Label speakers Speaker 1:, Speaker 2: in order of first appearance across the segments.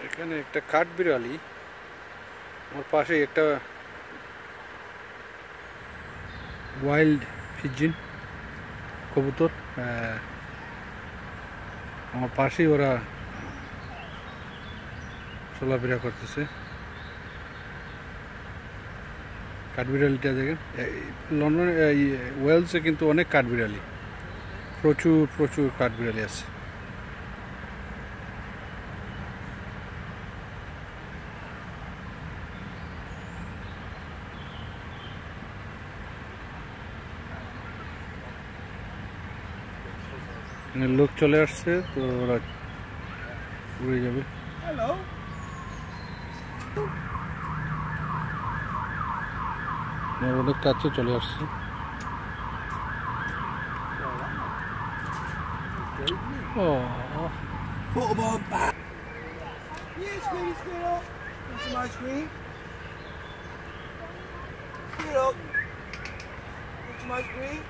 Speaker 1: এখানে একটা কাঠবিড়ালি, আমার পাশে একটা ওয়াইল্ড পিজিন কবুতর, আমার পাশেই ওরা চলাফেরা করতেছে। কাঠবিড়ালিটা দেখেন, লন্ডনে ওয়েলসে কিন্তু অনেক কাঠবিড়ালি, প্রচুর প্রচুর কাঠবিড়ালি আছে। লোক চলে আসছে, তো ওরা উড়ে যাবে। অনেক কাছে চলে আসছে।
Speaker 2: Football back. Yeah, squeeze, squeeze up. Want some ice cream? Get up. Want some ice cream?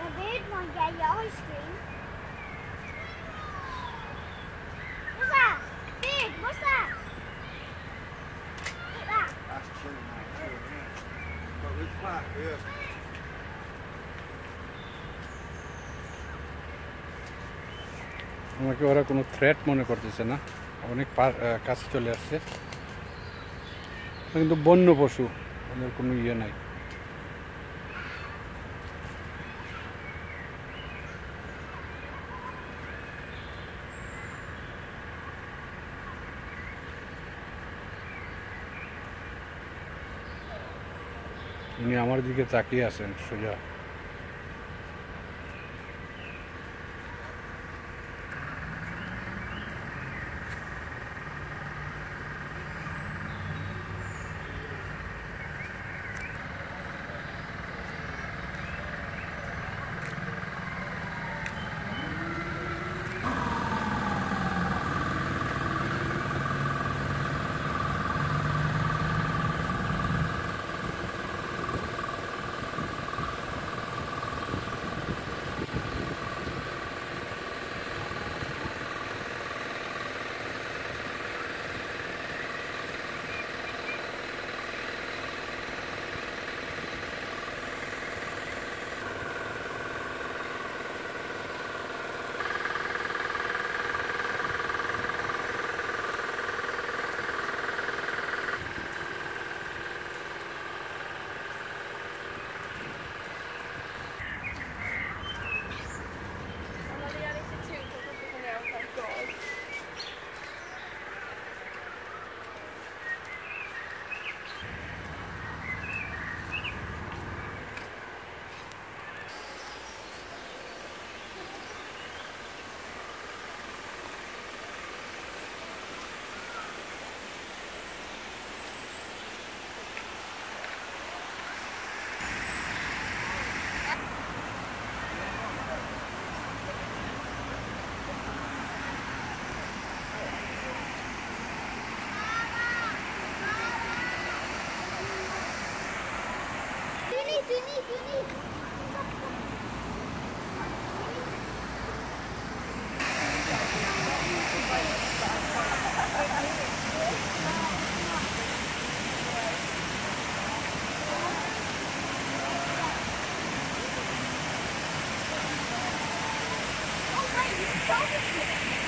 Speaker 3: I did want to get your ice cream. What's that? Big, what's that? Look at that.
Speaker 2: That's chilling, mate. But it's flat, yeah.
Speaker 1: আমাকে ওরা কোনো threat মনে করতেছে না, অনেক কাছে চলে আসছে। কিন্তু বন্য পশু, ওদের কোনো ইয়ে নাই। উনি আমার দিকে তাকিয়ে আছেন সোজা।
Speaker 3: Oh, wait, you